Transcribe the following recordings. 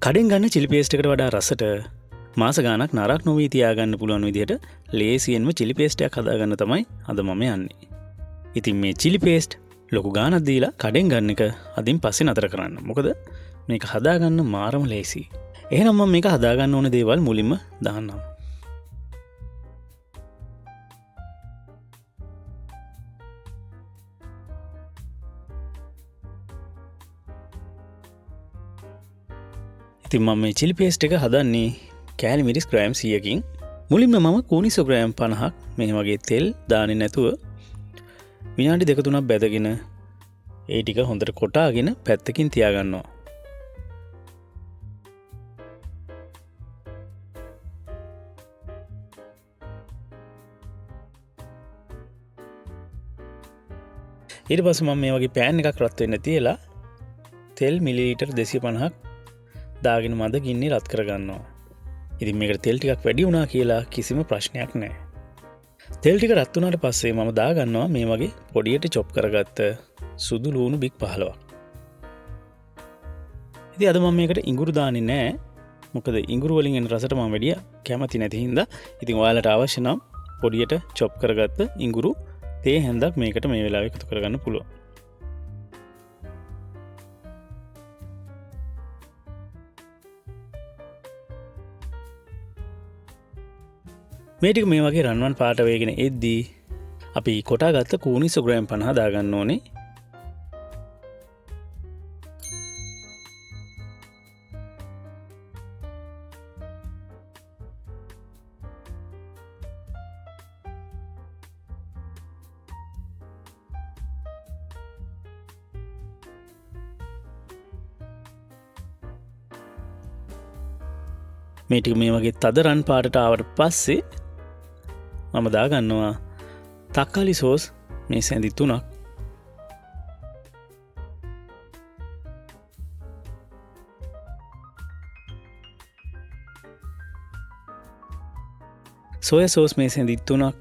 කඩෙන් ගන්න Chile paste එකට වඩා රසට මාස ගාණක් නරක නොවී තියාගන්න පුළුවන් විදිහට ලේසියෙන්ම චිලි පේස්ට් එකක් හදාගන්න තමයි අද මම යන්නේ. ඉතින් මේ චිලි පේස්ට් ලොකු ගාණක් දීලා කඩෙන් ගන්න එක අදින් පස්සේ නතර කරන්න. මොකද මේක හදාගන්න මාරම ලේසි. එහෙනම් මම මේක හදාගන්න ඕන දේවල් මුලින්ම දාන්නම්. ඉතින් මම මේ චිලි පේස්ට් එක හදන්නේ කෑලි මිරිස් ග්‍රෑම් 100කින්. මුලින්ම මම කූනිසෝ ග්‍රෑම් 50ක් මේ වගේ තෙල් දාන්නේ නැතුව විනාඩි 2-3ක් බැදගෙන ඒ ටික හොඳට කොටාගෙන පැත්තකින් තියාගන්නවා. ඊට පස්සේ මම මේ වගේ පෑන් එකක් රත් වෙන්න තියලා තෙල් මිලිලීටර් 250ක් දාගෙන මද ගින්නේ රත් කරගන්නවා. ඉතින් මේකට තෙල් ටිකක් වැඩි වුණා කියලා කිසිම ප්‍රශ්නයක් නැහැ. තෙල් ටික රත් වුණාට පස්සේ මම දාගන්නවා මේ වගේ පොඩියට චොප් කරගත්ත සුදු ලුණු බික් 15ක්. ඉතින් අද මම මේකට ඉඟුරු දාන්නේ නැහැ. මොකද ඉඟුරු වලින් එන රසට මම වැඩි කැමති නැති හින්දා. ඉතින් ඔයාලට අවශ්‍ය නම් පොඩියට චොප් කරගත්ත ඉඟුරු තේ හැන්දක් මේකට මේ වෙලාවේ එකතු කරගන්න පුළුවන්. මේ ටික මේ වගේ රන්වන් පාට වේගෙන එද්දී අපි කොටාගත්ත කූනිසෝ ග්‍රෑම් 50 දාගන්න ඕනේ. මේ ටික මේ වගේ තද රන් පාටට ආවට පස්සේ මම දාගන්නවා තක්කාලි සෝස් මේ සැඳි 3ක්. සෝයා සෝස් මේ සැඳි 3ක්.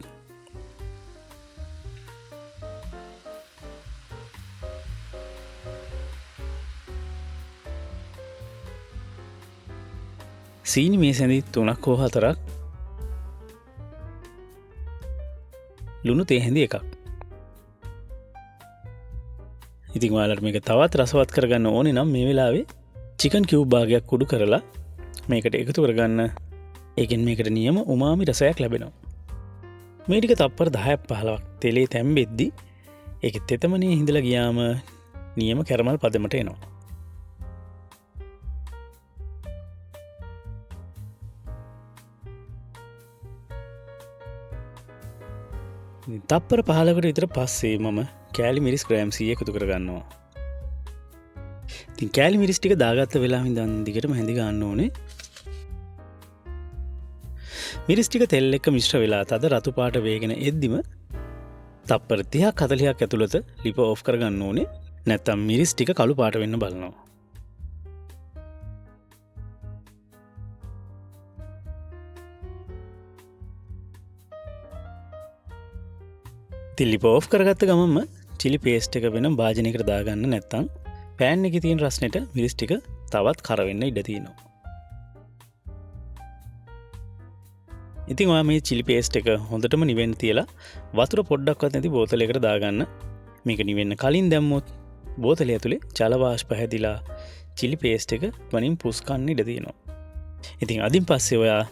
සීනි මේ සැඳි 3ක් හෝ 4ක්. ලුණු තේ හැඳි එකක්. ඉතින් ඔයාලට මේක තවත් රසවත් කරගන්න ඕනේ නම් මේ වෙලාවේ චිකන් කියුබ් භාගයක් කුඩු කරලා මේකට එකතු කරගන්න. ඒකෙන් මේකට නියම උමාමි රසයක් ලැබෙනවා. මේ ටික තප්පර 10ක් 15ක් තෙලේ තැම්බෙද්දි ඒකේ තෙතමනේ හිඳලා ගියාම නියම කැරමල් පදමට එනවා. තප්පර 15කට විතර පස්සේ මම කෑලි මිරිස් ග්‍රෑම් 100 එකතු කරගන්නවා. ඉතින් කෑලි මිරිස් ටික දාගත්ත වෙලාවෙ ඉඳන් දිගටම හැඳි ගන්න ඕනේ. මිරිස් ටික තෙල් එක්ක මිශ්‍ර වෙලා තද රතු පාට වේගෙන එද්දිම තප්පර 30ක් 40ක් ඇතුළත ලිප ඔෆ් කරගන්න ඕනේ. නැත්තම් මිරිස් ටික කළු පාට වෙන්න බලනවා. ලිප ඔෆ් කරගත්ත ගමන්ම චිලි පේස්ට් එක වෙන භාජනයකට දාගන්න. නැත්තම් පෑන් එකේ තියෙන රසනෙට මිරිස් ටික තවත් කර වෙන්න ඉඩ තියෙනවා. ඉතින් ඔයා මේ චිලි පේස්ට් එක හොඳටම නිවෙන්න තියලා වතුර පොඩ්ඩක්වත් නැති බෝතලයකට දාගන්න. මේක නිවෙන්න කලින් දැම්මොත් බෝතලය ඇතුලේ ජල වාෂ්ප හැදිලා චිලි පේස්ට් එක වනින් පුස් කන්න ඉඩ තියෙනවා. ඉතින් අදින් පස්සේ ඔයා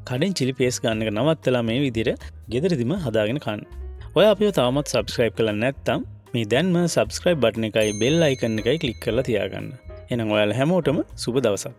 කඩෙන් චිලි පේස්ට් ගන්න එක නවත්තලා මේ විදිහට ගෙදරදිම හදාගෙන කන්න. ඔයා අපිව තාමත් සබ්ස්ක්‍රයිබ් කරලා නැත්නම් මේ දැන්ම සබ්ස්ක්‍රයිබ් බටන් එකයි බෙල් අයිකන් එකයි ක්ලික් කරලා තියාගන්න. එහෙනම් ඔයාලා හැමෝටම සුබ දවසක්.